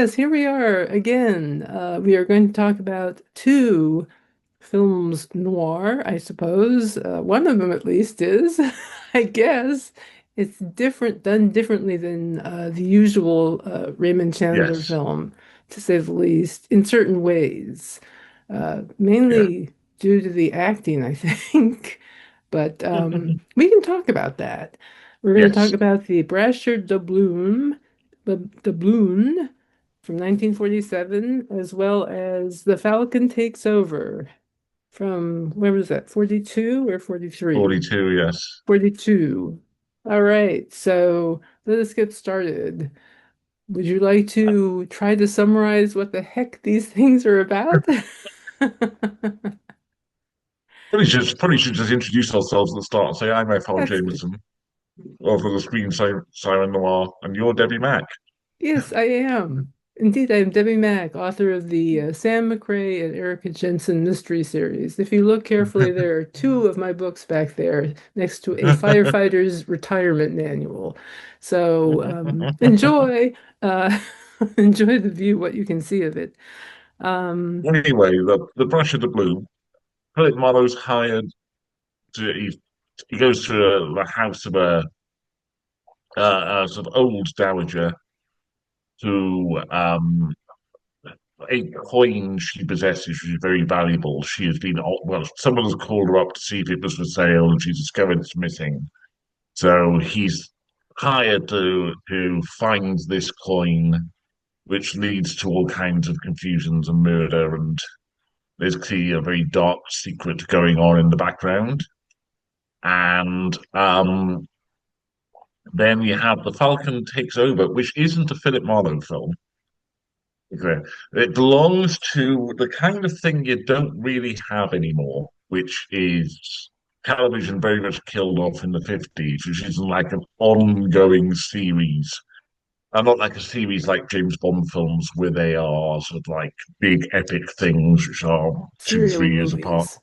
Yes, here we are again. We are going to talk about two films noir, I suppose. One of them, at least, is, I guess, it's different, done differently than the usual Raymond Chandler Yes. film, to say the least, in certain ways. Yeah. Mainly due to the acting, I think. But we can talk about that. We're going to talk Yes. about the Brasher Doubloon, Doubloon from 1947, as well as The Falcon Takes Over from, where was that, 42 or 43? 42, yes. 42. All right, so let us get started. Would you like to try to summarize what the heck these things are about? Probably should just introduce ourselves at the start and say I'm F.R. That's good. Jameson, author of the screen Siren Noir, and you're Debbie Mack. Yes, I am. Indeed, I am Debbie Mack, author of the Sam McRae and Erica Jensen mystery series. If you look carefully, there are two of my books back there next to a firefighter's retirement manual. So enjoy, uh, enjoy the view, what you can see of it. Um, Anyway, the Brasher Doubloon, Philip Marlowe's hired to he goes to the house of a sort of old dowager who a coin she possesses, which is very valuable. She has been well, someone has called her up to see if it was for sale, and she's discovered it's missing. So he's hired to find this coin, which leads to all kinds of confusions and murder, and there's clearly a very dark secret going on in the background. And then you have The Falcon Takes Over, which isn't a Philip Marlowe film. Okay. It belongs to the kind of thing you don't really have anymore, which is television very much killed off in the 50s, which is like an ongoing series. And not like a series like James Bond films where they are sort of like big epic things which are two, Serial 3 years apart. movies.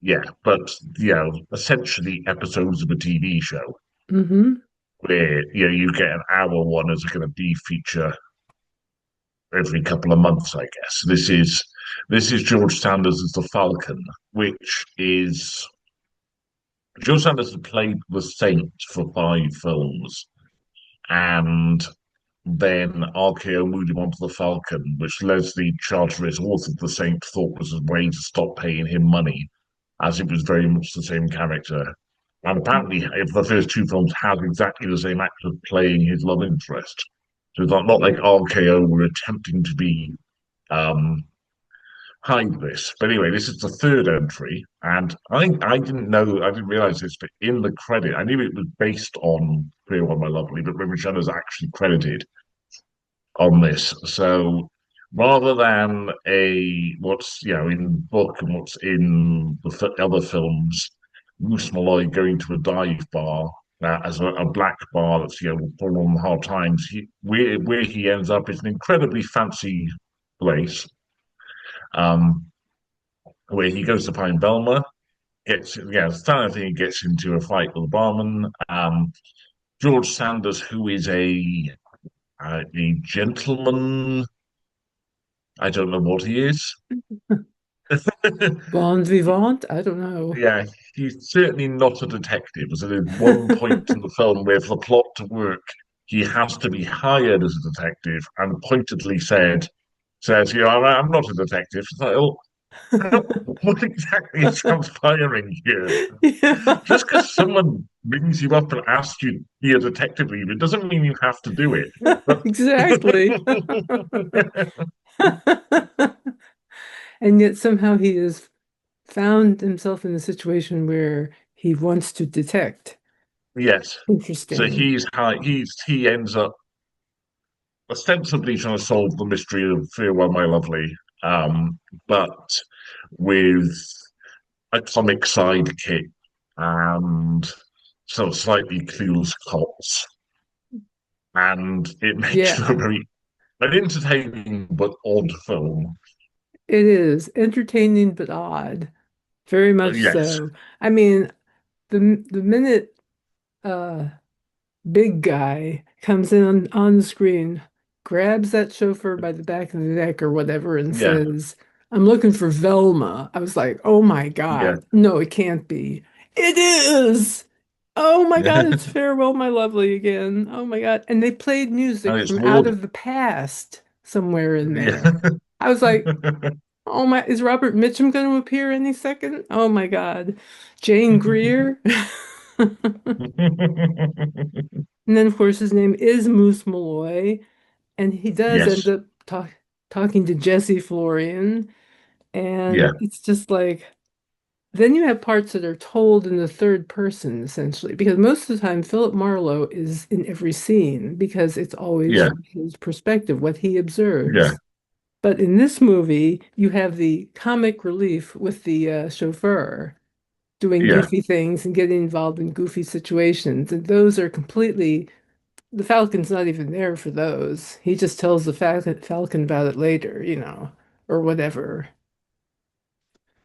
Yeah, but essentially episodes of a TV show Hmm. where you get an hour one as a kind of B feature every couple of months, I guess. This is George Sanders as the Falcon, which is George Sanders has played the Saint for 5 films, and then RKO moved him onto the Falcon, which Leslie Charteris, author of the Saint, thought was a way to stop paying him money, as it was very much the same character. And apparently, if the first 2 films have exactly the same actor playing his love interest. So it's not like RKO were attempting to be um, hide this. But anyway, this is the third entry, and I didn't know, I didn't realize this, but in the credit, I knew it was based on Queer One My Lovely, but Raymond Chandler's actually credited on this. So rather than a what's in book and what's in the other films, Moose Malloy going to a dive bar. As a black bar that's full on hard times. Where he ends up is an incredibly fancy place, um, where he goes to find Velma, standard thing, he gets into a fight with the barman. George Sanders, who is a gentleman, I don't know what he is. Bon vivant? I don't know. Yeah, he's certainly not a detective. So there's one point in the film where, for the plot to work, he has to be hired as a detective, and pointedly says, I'm not a detective. It's like, oh, what exactly is transpiring here? Yeah, Just because someone rings you up and asks you to be a detective lead, it doesn't mean you have to do it. But exactly. And yet somehow he has found himself in a situation where he wants to detect. yes, so Interesting. he ends up ostensibly trying to solve the mystery of Farewell, My Lovely, but with a comic sidekick and some slightly clueless cops, and it makes for a Yeah, very an entertaining but odd film. it is entertaining but odd. Very much Yes, so. I mean, the minute big guy comes in on the screen, grabs that chauffeur by the back of the neck or whatever and Yeah, says, I'm looking for Velma. I was like, oh my yeah, God. No, it can't be. It is. Oh my God, yeah. it's Farewell, My Lovely again. Oh my God. And they played And music it's from out Lord. of the past somewhere in Yeah. there. I was like, oh my, is Robert Mitchum going to appear any second? Oh my God. Jane Greer. And then, of course, his name is Moose Malloy, and he does end Yes. up talking to Jesse Florian. Yeah. And it's just like, then you have parts that are told in the third person, essentially, because most of the time, Philip Marlowe is in every scene because it's always Yeah. from his perspective, what he Yeah. observes. But in this movie, you have the comic relief with the chauffeur doing Yeah. goofy things and getting involved in goofy situations. And those are completely, the Falcon's not even there for those. He just tells the Falcon about it later, or whatever.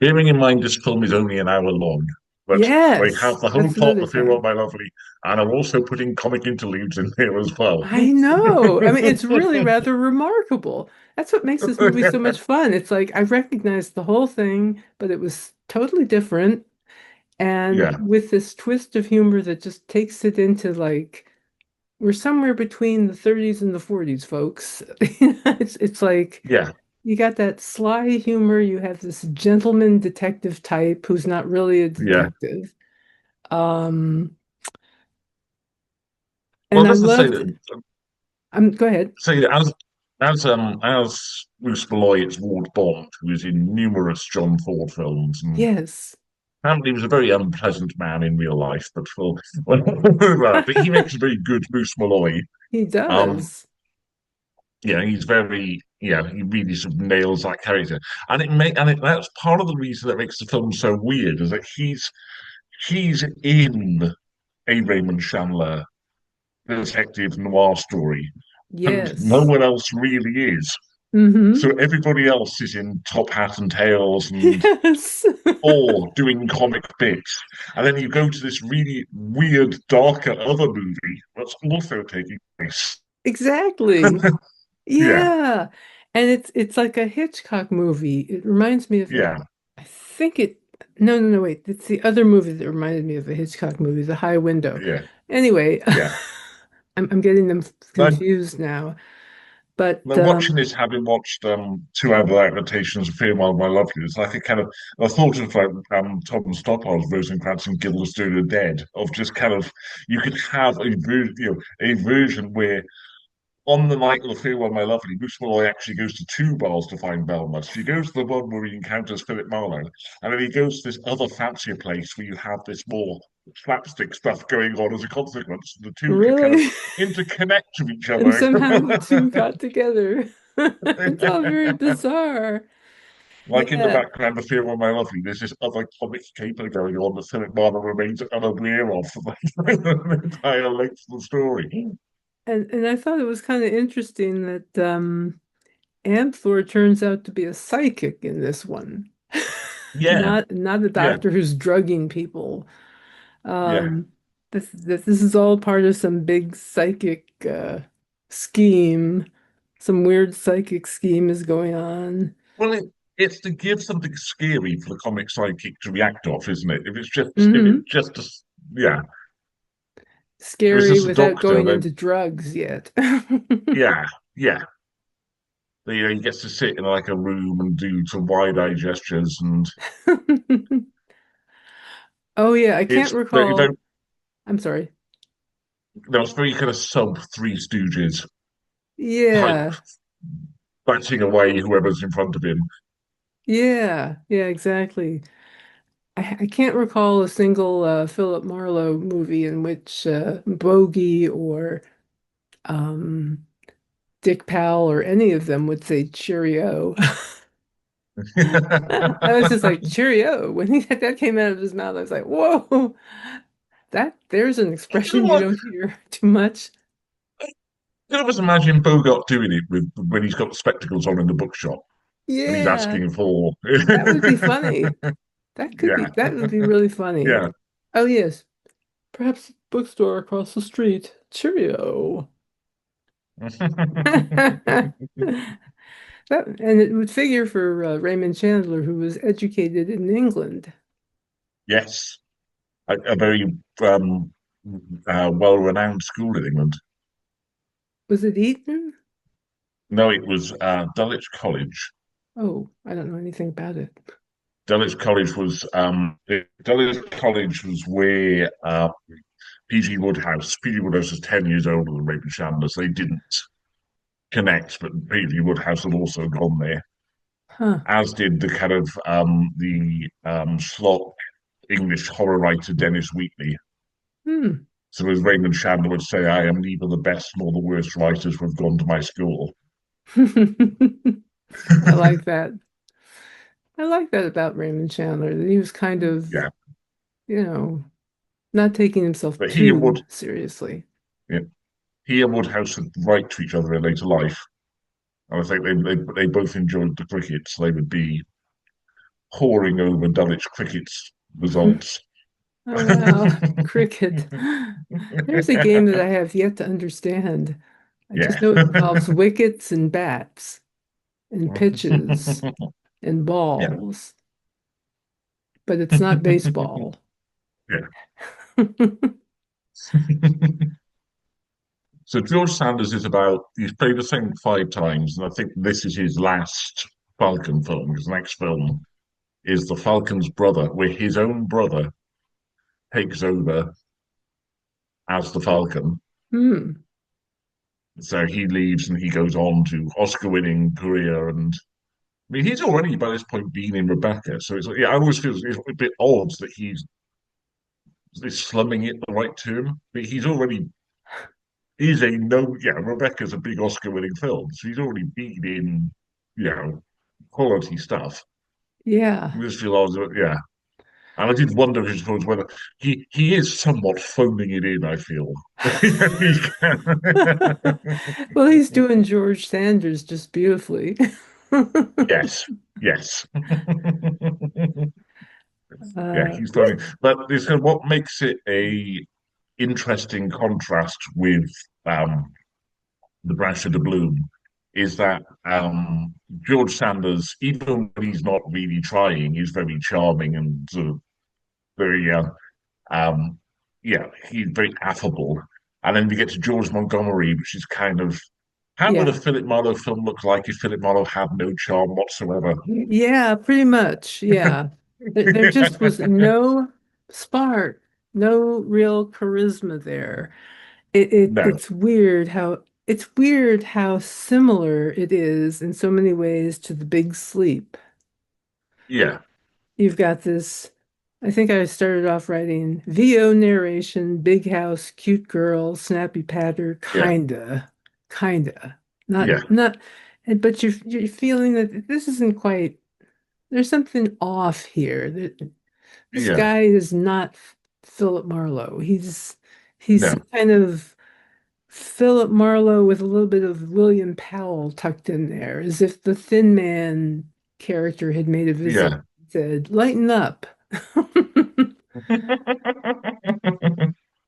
Bearing in mind this film is only an hour long, but they Yes, have the whole that's plot another of Farewell thing. My Lovely, and are also putting comic interludes in there as well. I know. I mean, it's really rather remarkable. That's what makes this movie so much fun. It's like I recognized the whole thing, but it was totally different. And Yeah. with this twist of humor that just takes it into like we're somewhere between the 30s and the 40s, folks. It's like Yeah. you got that sly humor, you have this gentleman detective type who's not really a Yeah. detective. Um, Well, and I just to say loved that, go ahead. say that as Bruce Malloy, it's Ward Bond, who is in numerous John Ford films, and Yes, apparently he was a very unpleasant man in real life, but for well, but he makes a very good Bruce Malloy. he Um, does. he's very, he really sort of nails that character, and that's part of the reason that makes the film so weird is that he's in a Raymond Chandler detective noir story, and no Yes. one else really is. Hmm. So everybody else is in top hat and tails and Yes. or doing comic bits. And then you go to this really weird, darker other movie that's also taking place. Exactly. Yeah, Yeah. And it's like a Hitchcock movie. It reminds me of yeah, I think it no, no, no, wait. It's the other movie that reminded me of a Hitchcock movie, The High Window. yeah, Anyway, yeah. I'm getting them Now, confused now. But now watching this, having watched two other adaptations of Fear While My Lovely, it's like a kind of a thought of like Tom Stoppard's Rosencrantz and Guildenstern are Dead, of just kind of you could have a version where on the night of the Farewell My Lovely, Bruce Malloy actually goes to two bars to find Belmont. He goes to the one where he encounters Philip Marlowe, and then he goes to this other fancier place where you have this more slapstick stuff going on as a consequence. The two can kind of really, interconnect with each and other. somehow the two got together. It's all very bizarre. Like in the Yeah. background of Farewell My Lovely, there's this other comic caper going on that Philip Marlowe remains unaware of for the entire length of the story. And I thought it was kind of interesting that Amthor turns out to be a psychic in this one. Yeah, Not a yeah, doctor who's drugging people. yeah. Um, this is all part of some big psychic scheme. Some weird psychic scheme is going on. Well, it's to give something scary for the comic sidekick to react off, isn't it? If Hmm. it's just a, yeah, if it's Scary just a without doctor, going then into drugs yet. yeah, yeah. He gets to sit in like a room and do some wide-eye gestures, and Oh yeah, I can't it's very, very, recall. I'm sorry. it's very kind of sub Three Stooges type, Yeah. batting away whoever's in front of him. Yeah. Yeah, exactly. I can't recall a single Philip Marlowe movie in which Bogey or um, Dick Powell or any of them would say cheerio. I was just like, cheerio. When that came out of his mouth, I was like, whoa, there's an expression you don't hear too much. Can I just imagine Bogart doing it with when he's got the spectacles on in the bookshop and he's Yeah, asking for that would be funny. yeah, That would be really funny. yeah. Oh yes, perhaps bookstore across the street. Cheerio. And it would figure for Raymond Chandler, who was educated in England. Yes, a very well-renowned school in England. Was it Eton? No, it was Dulwich College. Oh, I don't know anything about it. Dulwich College was where PG Woodhouse was 10 years older than Raymond Chandler, so they didn't connect, but PG Woodhouse had also gone there, Huh. as did the kind of the slot English horror writer Dennis Wheatley. Hmm. So as Raymond Chandler would say, I am neither the best nor the worst writers who have gone to my school. I like that. I like that about Raymond Chandler, that he was kind of, Yeah, you know, not taking himself but too seriously. yeah, he and Woodhouse would write to each other in later life. And I think they both enjoyed the cricket, so they would be poring over Dulwich cricket's results. Oh, wow. Cricket. There's a game that I have yet to understand. I just Yeah. know it involves wickets and bats and pitches and Yeah. balls, but it's not baseball. Yeah. So George Sanders is he's played the same 5 times, and I think this is his last Falcon film. His next film is The Falcon's Brother, where his own brother takes over as the Falcon. Hmm. So he leaves and he goes on to Oscar-winning career, and I mean he's already by this point been in Rebecca. So it's yeah, I always feel it's a bit odd that he's is slumming it the right term, but he's a no yeah, Rebecca's a big Oscar-winning film, so he's already been in quality stuff. Yeah. I just feel yeah. And I did wonder if suppose whether he is somewhat phoning it in, I feel. He Well, he's doing George Sanders just beautifully. yes, yes. Yeah, he's What? doing but this what makes it a interesting contrast with the Brasher Doubloon is that George Sanders, even when he's not really trying, is very charming and sort of very Um, yeah, he's very affable. And then we get to George Montgomery, which is kind of how would a Yeah. Philip Marlowe film look like if Philip Marlowe had no charm whatsoever? Yeah, pretty much. Yeah. There just was no spark, no real charisma there. No, It's weird how similar it is in so many ways to The Big Sleep. yeah, You've got this, I think I started off writing VO narration, big house, cute girl, snappy patter, yeah, kinda. yeah, Not but you're feeling that this isn't quite, there's something off here. That this yeah, guy is not Philip Marlowe. He's no, kind of Philip Marlowe with a little bit of William Powell tucked in there, as if the Thin Man character had made a visit yeah. and said, "Lighten up, I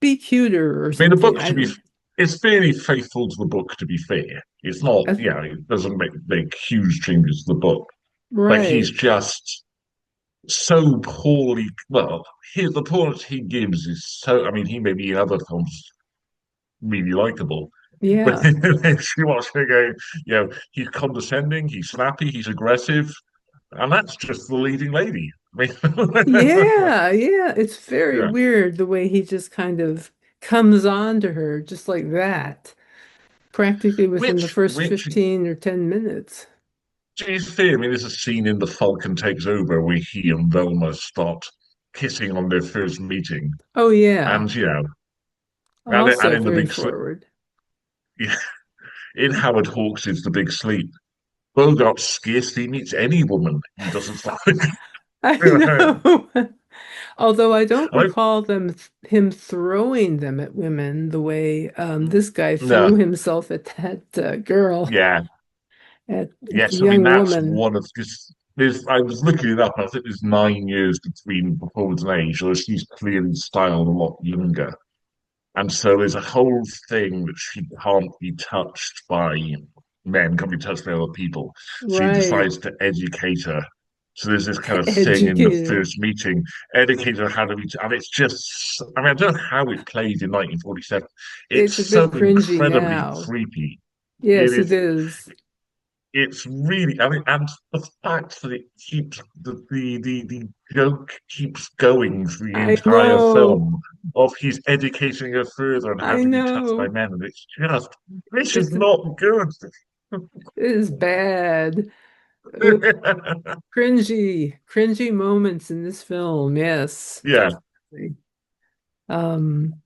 be cuter or mean, the something." book to be it's fairly faithful to the book. To be fair, it's not. I, Yeah, it doesn't make huge changes to the book, but he's right. just so poorly. Well, the performance he gives is so. I mean, he may be in other films really likable. But Yeah. then she watched her go, he's condescending, he's snappy, he's aggressive, and that's just the leading lady. I mean, Yeah, yeah. It's very yeah. weird the way he just kind of comes on to her just like that, practically within the first Which, 15 or 10 minutes. to be fair, I mean, there's a scene in The Falcon Takes Over where he and Velma start kissing on their first meeting. Oh, yeah. And, and Also in The very Big Sleep, forward. yeah, in Howard Hawks' The Big Sleep, Bogart scarcely meets any woman he doesn't like. I I know. Although I don't mean, recall him throwing them at women the way this guy no, threw himself at that girl, yeah, at the yes, I mean young that's woman. one of because there's. I was looking it up. I think there's 9 years between performance and age, so she's clearly styled a lot younger. And so there's a whole thing that she can't be touched by men, can't be touched by other people. So he Right. decides to educate her. So there's this kind of thing in the Educator. first meeting, educate her how to be, and it's just, I mean, I don't know how it played in 1947. It's It's a bit so cringy incredibly now. creepy. It Yes, it is, is. it's really, I mean, and the fact that it keeps, the joke keeps going through the I entire know. film of he's educating her further on how I to be touched by know. men. And it's just, this is It's not good. it is bad. Uh, cringy moments in this film. Yes, Yeah, definitely. Um,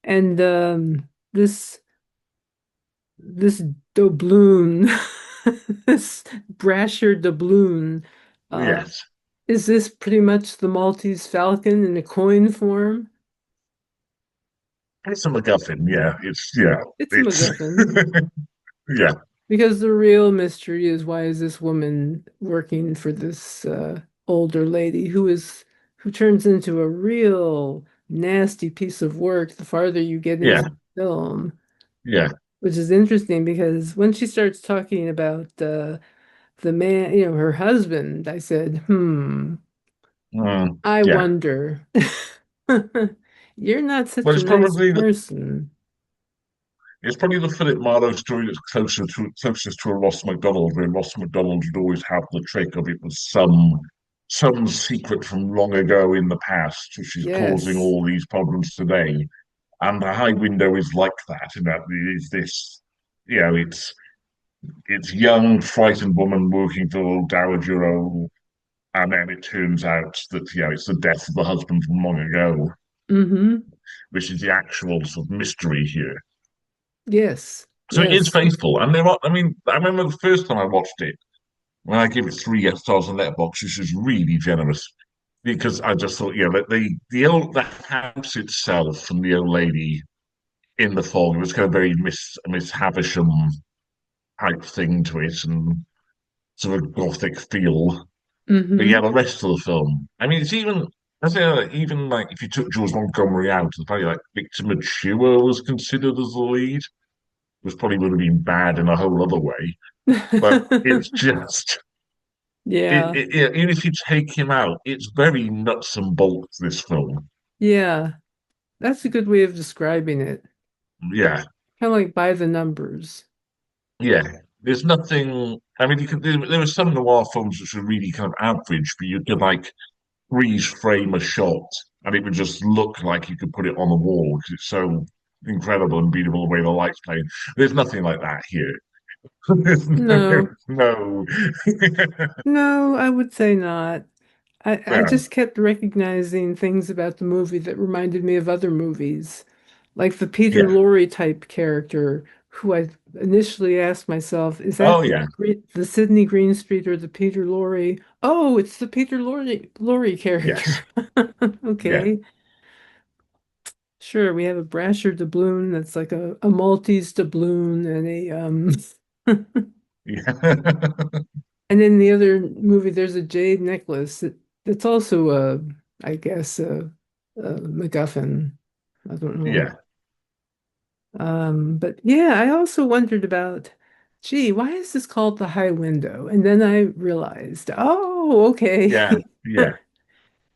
and this doubloon, this Brasher doubloon, uh, yes. is this pretty much the Maltese Falcon in a coin form? It's a MacGuffin. Yeah, yeah, It's a it's, MacGuffin. yeah, Because the real mystery is why is this woman working for this older lady who turns into a real nasty piece of work the farther you get yeah, into the film, yeah, which is interesting because when she starts talking about the man, her husband, I said, I yeah. wonder. You're not But such a it's nice probably person. It's probably the Philip Marlowe story that's closest to a Ross MacDonald, where Ross MacDonald would always have the trick of it was some secret from long ago in the past, which is causing Yes. all these problems today. And the High Window is like that, in that it is this, it's young, frightened woman working for old Dowager Earl, and then it turns out that it's the death of the husband from long ago, Mm-hmm. which is the actual sort of mystery here. Yes. So it is Yes. faithful, and there are. I mean, I remember the first time I watched it, when I gave it 3 stars on Letterboxd, which is really generous because I just thought, the house itself and the old lady in the fog, it was kind of very Miss Havisham type thing to it, and sort of gothic feel. But yeah, Mm-hmm. the rest of the film, I mean, it's even. I say, even like if you took George Montgomery out, it's probably like Victor Mature was considered as the lead, which probably would have been bad in a whole other way. But it's just Yeah. even if you take him out, it's very nuts and bolts. This film, Yeah. That's a good way of describing it. yeah, Kind of like by the numbers. yeah. There's nothing. I mean, there were some noir films which were really kind of average, but you could like freeze frame a shot, and it would just look like you could put it on the wall because it's so incredible and beautiful the way the lights play. There's nothing like that here. There's No. no. No, I would say not. I Yeah, just kept recognizing things about the movie that reminded me of other movies, like the Peter yeah. Lorre type character, who I initially asked myself, is Oh that yeah, the Sidney Greenstreet or the Peter Lorre? Oh, it's the Peter Lorre yes, character. yeah, Okay, sure. We have a Brasher doubloon that's like a Maltese doubloon and a yeah. and in the other movie there's a jade necklace that's also I guess a MacGuffin. I don't know. Yeah, But yeah, I also wondered about, gee, why is this called the high window? And then I realized, oh, yeah, okay. yeah.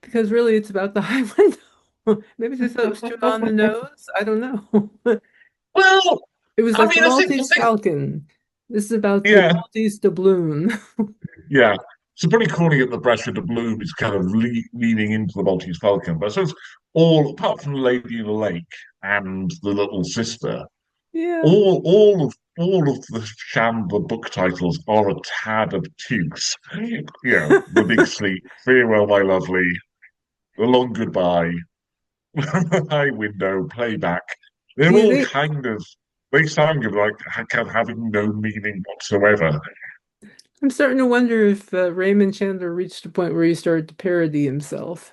Because really it's about the high window. Maybe they thought it was too on the nose. I don't know. Well, It was I like the mean, I Maltese think, Falcon. This is about the yeah, Maltese doubloon. yeah. So pretty calling it the Brasher Doubloon is kind of leaning into the Maltese Falcon, but so it's all apart from the lady in the lake and the little sister, Yeah. all of the Chandler book titles are a tad obtuse. The Big Sleep, Farewell, My Lovely, The Long Goodbye, High Window, Playback. They're Yeah, all kind of they sound like kind of having no meaning whatsoever. I'm starting to wonder if Raymond Chandler reached a point where he started to parody himself.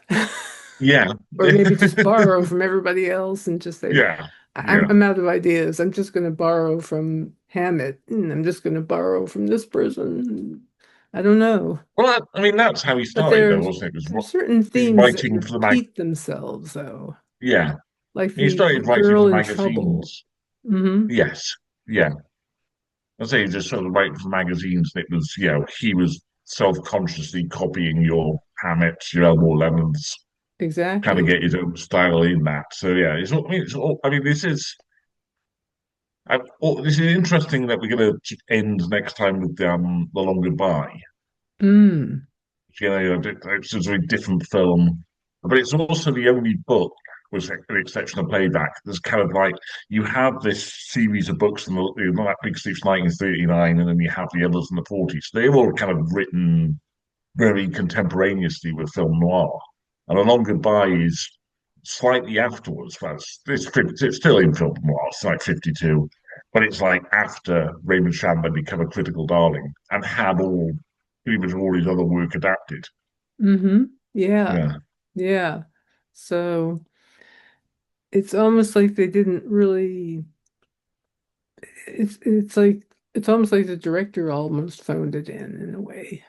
Yeah, Or maybe just borrow from everybody else and just say, yeah, I'm yeah. I'm out of ideas. I'm just going to borrow from Hammett, and I'm just going to borrow from this person. I don't know. Well, I mean, that's how he But started, though, wasn't it? It was there's certain he's themes that writing for the mag. repeat themselves, though. Yeah, like He the started writing girl for in trouble. magazines. Hmm. Yes, yeah. I say he just sort of writing for magazines. And it was, he was self-consciously copying your Hammett's, your Elmore Lemon's, kind of Exactly. get his own style in that. So yeah, I mean, this is interesting that we're going to end next time with the Long Goodbye. Mm, It's a very different film, but it's also the only book, with the exception of Playback, there's kind of like you have this series of books in that Big Sleep's 1939, and then you have the others in the 40s. They're all kind of written very contemporaneously with film noir. And A Long Goodbye is slightly afterwards. Well, it's still in film noir, it's like 52, but it's like after Raymond Chandler became a critical darling and had pretty much all his other work adapted. hmm. Yeah. Yeah. Yeah. So it's almost like they didn't really it's like it's almost like the director almost phoned it in a way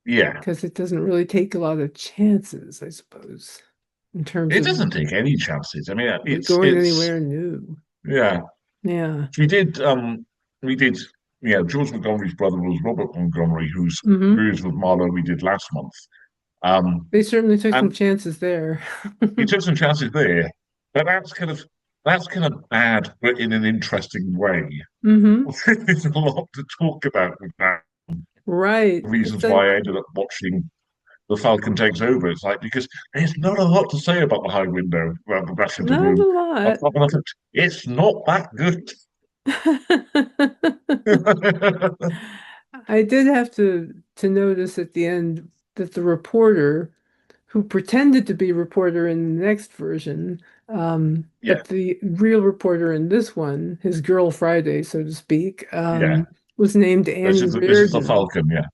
Yeah. because it doesn't really take a lot of chances, I suppose, in terms It of doesn't take any chances. I mean, going anywhere new. yeah. Yeah. We did, George Montgomery's brother was Robert Montgomery, whose Hmm. Cruise with Marlowe we did last month. Um, They certainly took some and chances there. he took some chances there, but that's kind of bad, but in an interesting way. Hmm. There's a lot to talk about with that. Right. It's Reasons why like I ended up watching The Falcon Takes Over. It's like because there's not a lot to say about the High Window, the Brasher not Doubloon. a lot. Apart from it's not that good. I did have to notice at the end that the reporter who pretended to be a reporter in the next version, Yeah, but the real reporter in this one, his girl Friday, so to speak, yeah. was named This Annie is this is the Reardon. Falcon. Yeah.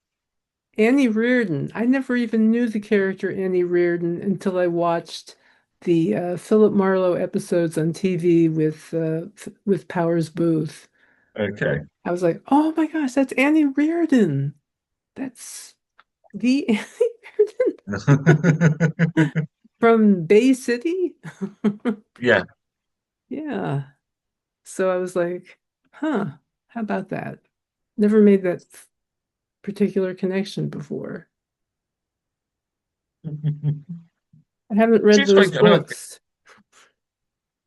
Annie Reardon. I never even knew the character Annie Reardon until I watched the Philip Marlowe episodes on TV with Powers Booth. Okay. I was like, oh my gosh, that's Annie Reardon. That's the Annie from Bay City. Yeah. Yeah. So I was like, huh, how about that? Never made that particular connection before. I haven't read She's those quite. I mean, books.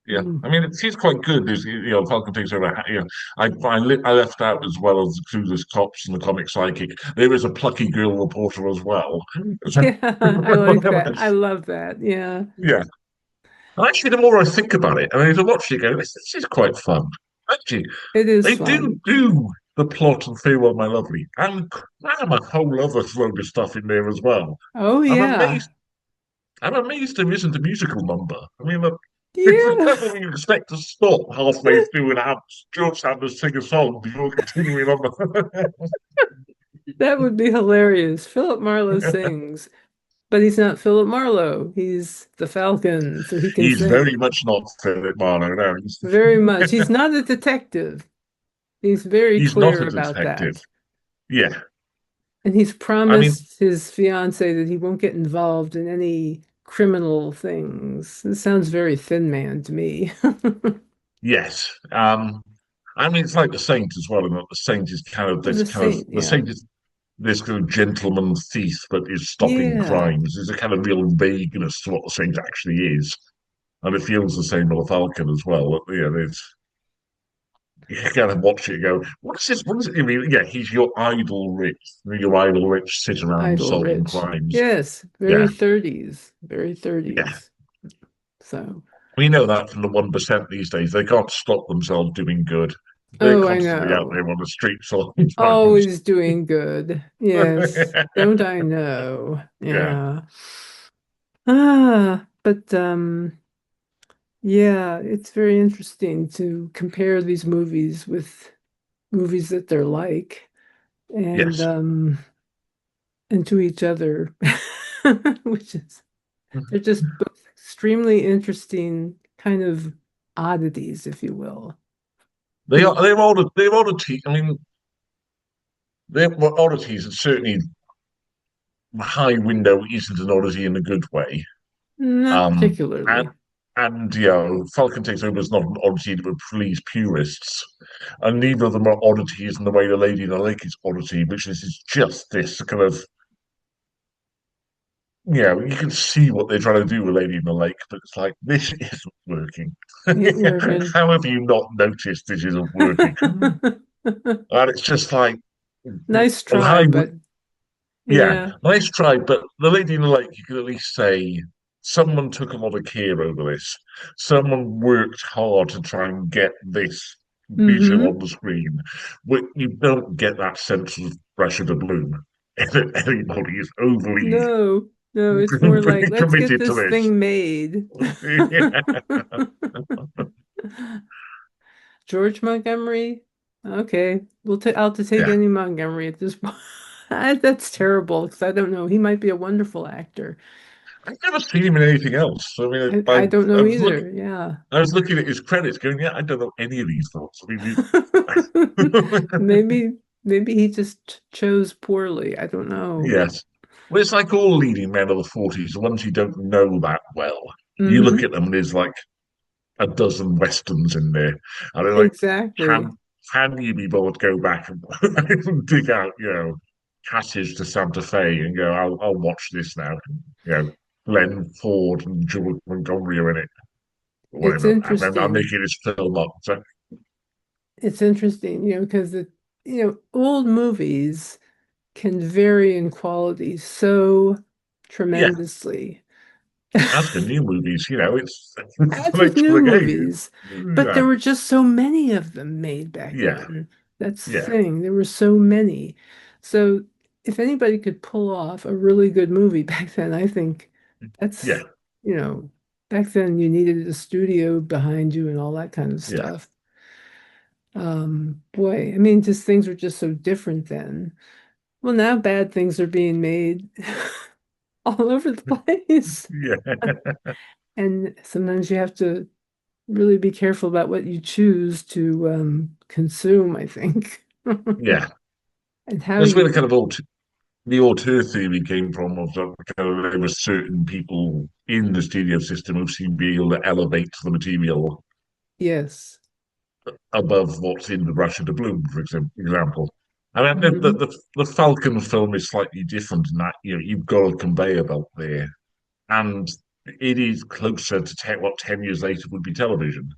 yeah. Mm. I mean, she's quite good. Falcon takes over. I left out as well as the Clueless Cops and the Comic Psychic. There is a plucky girl reporter as well. Yeah, I like that. I love that. Yeah, Yeah. Actually, the more I think about it, I mean, as I watch it, go, this is quite fun. Actually, it is they do fun. do the plot of Farewell, My Lovely, and cram a whole other load of stuff in there as well. Oh, I'm yeah. amazed. I'm amazed there isn't a musical number. I mean, it's the Yeah, kind of thing you expect to stop halfway through and have George Sanders sing a song before continuing on. that would be hilarious. Philip Marlowe sings, but he's not Philip Marlowe. He's the Falcon, so he can He's very sing much not Philip Marlowe. No, very much. He's not a detective. He's very he's not clear a about detective. that. Yeah, And he's I mean, promised his fiancée that he won't get involved in any criminal things. This sounds very Thin Man to me. yes. I mean, it's like the Saint as well, and the Saint is kind of The Saint, the yeah. Saint is this kind of gentleman thief, but is stopping Yeah, crimes. There's a kind of real vagueness to what the Saint actually is, and it feels the same with the Falcon as well. Yeah, there's you kind of watch it and go, what is this? What is it? I mean, yeah, he's your idle rich, sit around idle solving rich. crimes. Yes, very Yeah, 30s, very yeah. 30s. So, We know that from the 1% these days. They can't stop themselves doing good. They're oh, I constantly out know. there on the street solving crimes. Always doing good. Yes, don't I know? Yeah. Yeah. But yeah, it's very interesting to compare these movies with movies that they're like Yes. and to each other, which is they're just both extremely interesting kind of oddities, if you will. They are. They're oddity. I mean, they're oddities, and certainly High Window isn't an oddity in a good way. Not Um, and particularly. and Falcon Takes Over is not an oddity that would please purists, and neither of them are oddities in the way the Lady in the Lake is oddity, which is just this kind of you can see what they're trying to do with Lady in the Lake, but it's like this isn't working. Ain't working. How have you not noticed this isn't working? And it's just like, Nice and try, how but yeah, yeah. nice try, but the Lady in the Lake, you could at least say someone took a lot of care over this. Someone worked hard to try and get this visual Hmm. on the screen. But you don't get that sense of Brasher Doubloon. Anybody is overly No, no, it's more like let's get committed to this this. thing made. Yeah, George Montgomery. Okay, I'll have to take yeah. any Montgomery at this point. That's terrible because I don't know. He might be a wonderful actor. I've never seen him in anything else. I mean, I don't know either. Yeah. I was looking at his credits, going, "Yeah, I don't know any of these films." I mean, Maybe maybe he just chose poorly. I don't know. yes. Well, it's like all leading men of the 40s, the ones you don't know that well. You look Hmm. at them and there's like a dozen westerns in there. And they're like, Exactly. can you be bothered to go back and, and dig out, Passage to Santa Fe and go, I'll watch this now. You know, Glenn Ford and George Montgomery are in it, or It's whatever. And then I'm interesting. making this film up. So, It's interesting, because old movies can vary in quality so yeah, tremendously. as for new movies, it's As with late to new the game. movies, but there Yeah, were just so many of them made back yeah, then. That's the yeah, thing. There were so many. So if anybody could pull off a really good movie back then, I think yeah, that's, back then you needed a studio behind you and all that kind of yeah, stuff. Boy, I mean, just things were just so different then. Well, now bad things are being made all over the place. yeah, And sometimes you have to really be careful about what you choose to consume, I think, yeah. and how That's where the you, kind of the auteur theory came from of that kind of there were certain people in the studio system who seemed to be able to elevate the material yes. above what's in the Brasher Doubloon, for example. I mean, Hmm. the Falcon film is slightly different in that you've got a conveyor belt there, and it is closer to what 10 years later would be television.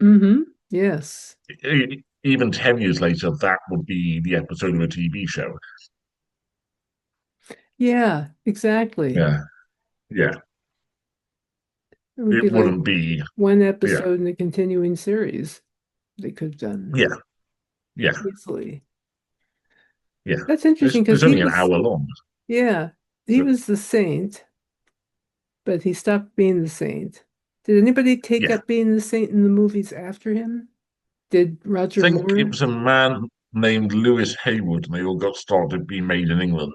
Hmm. Yes. Even 10 years later, that would be the episode of a TV show. Yeah, exactly. Yeah, yeah, It would be it like wouldn't be. one Yeah, episode in a continuing series they could have done yeah, yeah, easily. yeah. That's interesting because It's he only an was, hour long. yeah, he So was the saint, but he stopped being the saint. Did anybody take yeah, up being the saint in the movies after him? Did I Roger think it Moore? was a man named Lewis Haywood, and they all got started being made in England,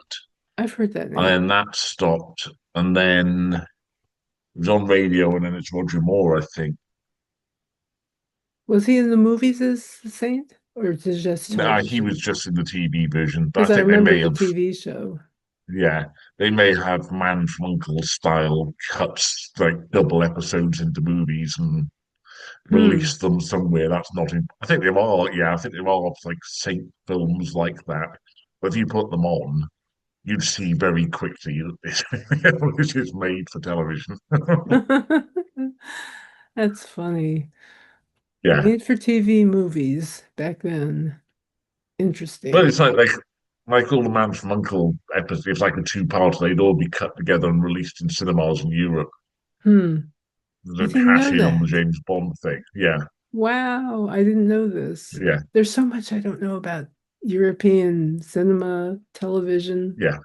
I've heard that and then name. that stopped, and then it was on radio, and then it's Roger Moore, I think. Was he in the movies as the saint, or is it just No, he was television? just in the TV version, but I Because I think they remember may the have, TV show. yeah, they may have Man from Uncle style cuts, like double episodes into movies and Hmm. release them somewhere. That's not in. I think there are, yeah, I think there are like Saint films like that. But if you put them on, you'd see very quickly that this is made for television. That's funny. Yeah, Made for TV movies back then. but Interesting. it's like all the Man from Uncle episodes. It's like a two-part. They'd all be cut together and released in cinemas in Europe. Hmm. They I don't didn't hash know in on the that. James Bond thing. Yeah, Wow, I didn't know this. yeah, There's so much I don't know about European cinema, television. yeah.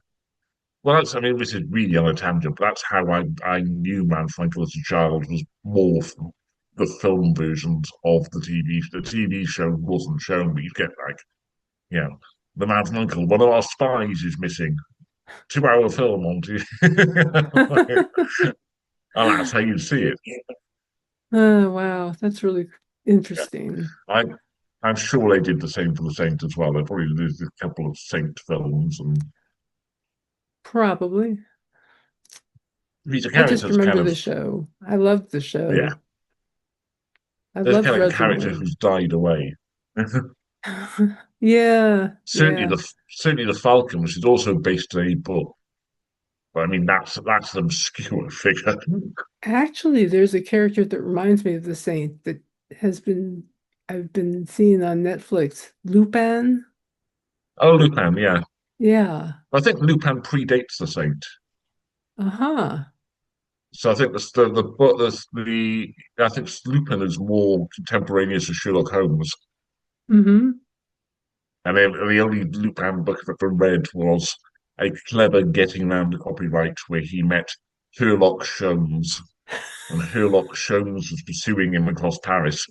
Well, I mean, this is really on a tangent, but that's how I knew Man from Uncle as a child was more from the film versions of the TV. The TV show wasn't shown, but you get like, you know, the Man from Uncle, one of our spies is missing. 2 hour film on TV. And that's how you see it. Oh, wow, that's really Yeah. interesting. I, I'm sure they did the same for the Saint as well. They probably did a couple of Saint films and Probably. He's a I character just that's remember kind of the show. I loved the yeah. show. I There's loved kind of a character Rosamund. who's died away. Yeah, certainly yeah. the Falcon, which is also based on a book. But I mean that's an obscure figure. Actually, there's a character that reminds me of the Saint that has been I've been seeing on Netflix. Lupin? Oh, Lupin, yeah. Yeah. I think Lupin predates the Saint. Uh-huh. So I think the book the I think Lupin is more contemporaneous with Sherlock Holmes. Mm-hmm. And the only Lupin book I've ever read was a clever getting around the copyright where he met Sherlock Sholmes, and Sherlock Sholmes was pursuing him across Paris.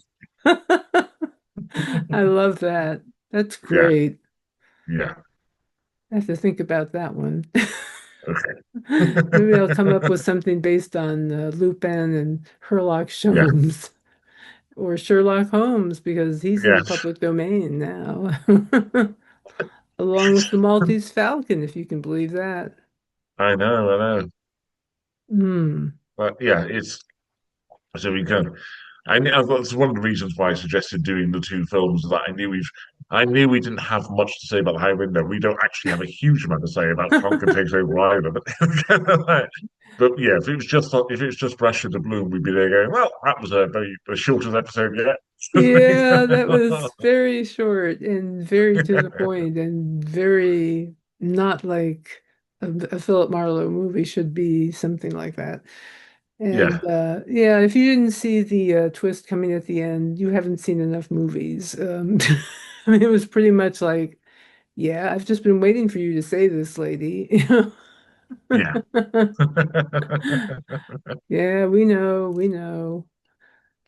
I love that. That's Yeah, great. yeah, I have to think about that one. okay, Maybe I'll come up with something based on Lupin and Sherlock yeah, Holmes or Sherlock Holmes because he's in the yes, public domain now, along with the Maltese Falcon, if you can believe that. I know, Hmm. but yeah, it's so we can. That's one of the reasons why I suggested doing the two films. That I knew we didn't have much to say about the High Window. We don't actually have a huge amount to say about Conquer Takes Over either. But yeah, if it was just Brasher Doubloon, we'd be there going, well, that was the shortest episode yet. Yeah, that was very short and very to the point and very not like a Philip Marlowe movie should be something like that. Yeah, And yeah, if you didn't see the twist coming at the end, you haven't seen enough movies. I mean, it was pretty much like, yeah, I've just been waiting for you to say this, lady. yeah, Yeah, we know.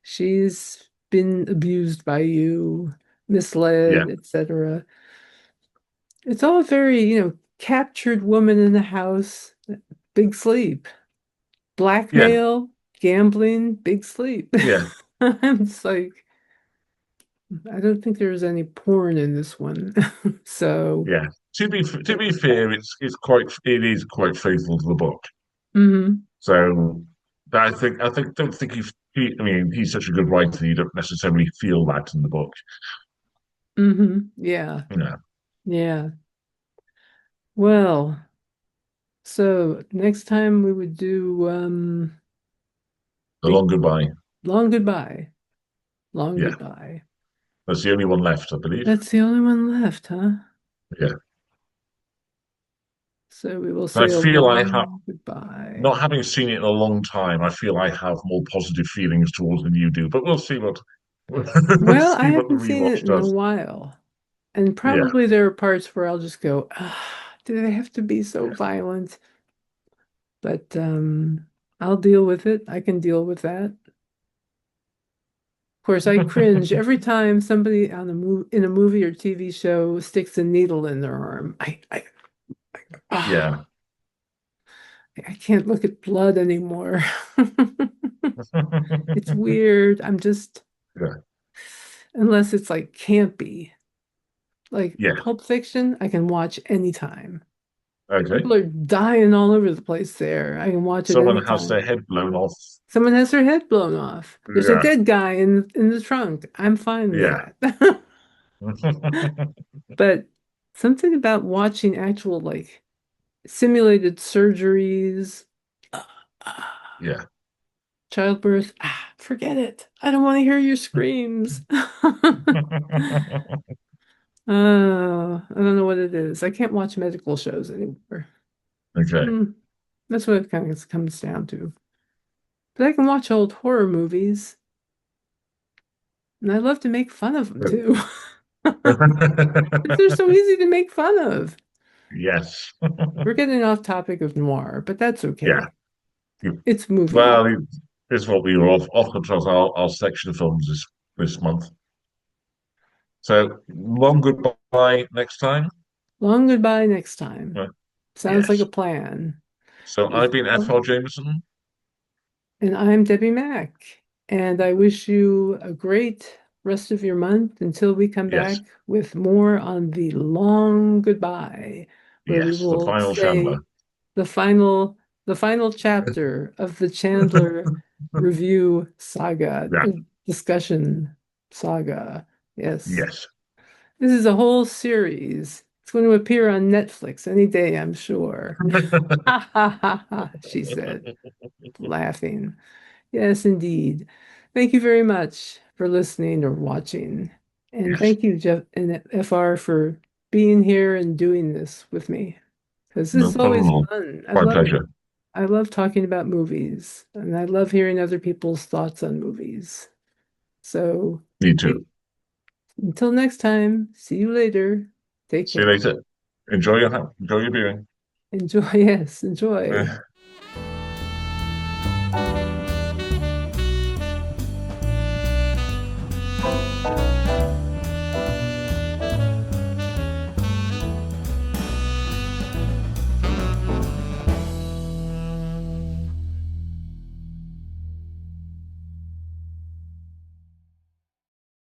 She's been abused by you, yeah, misled, etc. It's all very, captured woman in the house, big sleep, yeah, blackmail, gambling, big sleep. yeah, I'm just like, I don't think there's any porn in this one. So, yeah. To be fair, it is quite faithful to the book. hmm So I think don't think I mean he's such a good writer you don't necessarily feel that in the book. yeah, You know, yeah. Well, so next time we would do the long goodbye. Long Goodbye. Long Yeah, Goodbye. that's the only one left, I believe. That's the only one left, huh? Yeah. So we will And I say a feel I have long goodbye. not having seen it in a long time, I feel I have more positive feelings towards than you do. But we'll see what we'll Well, I see what the haven't seen rewatch it in a does. while. And Yeah. probably there are parts where I'll just go, do they have to be so violent? But I'll deal with it. I can deal with that. Of course, I cringe every time somebody on a in a movie or TV show sticks a needle in their arm. Yeah. Ah, I can't look at blood anymore. It's weird. I'm just, Yeah. unless it's like campy, like Yeah. Pulp Fiction, I can watch anytime. Okay. People are dying all over the place there. I can watch it Someone has anytime. their head blown off. Someone has their head blown off. There's a Yeah. dead guy in the trunk. I'm fine with Yeah. that. But something about watching actual like simulated surgeries, uh, uh, Yeah. childbirth, forget it. I don't want to hear your screams. Oh, I don't know what it is. I can't watch medical shows anymore. Okay. Hmm, that's what it kind of comes down to. But I can watch old horror movies, and I love to make fun of them too. They're so easy to make fun of. Yes. We're getting off topic of noir, but that's Yeah. okay. It's movie. Well, it's what we were off the trot our section of films this month. So long goodbye next time. Long goodbye next time. Uh, Sounds like a yes. plan. So With I've been F.R. Jameson. And I'm Debbie Mack, and I wish you a great rest of your month until we come Yes. back with more on the long goodbye, where we Yes. The will final Chandler. say the final the final chapter of the Chandler review saga, Yeah. discussion saga. Yes. Yes. This is a whole series. It's going to appear on Netflix any day, I'm sure. Ha ha ha ha, she said, laughing. Yes, indeed. Thank you very much for listening or watching. And Yes. thank you, Jeff and FR, for being here and doing this with me. Because this No is problem always at all. fun. My pleasure. I love talking about movies, and I love hearing other people's thoughts on movies. So Me take, too. until next time, see you later. Take See you care. later. Enjoy your viewing. Enjoy, yes, enjoy.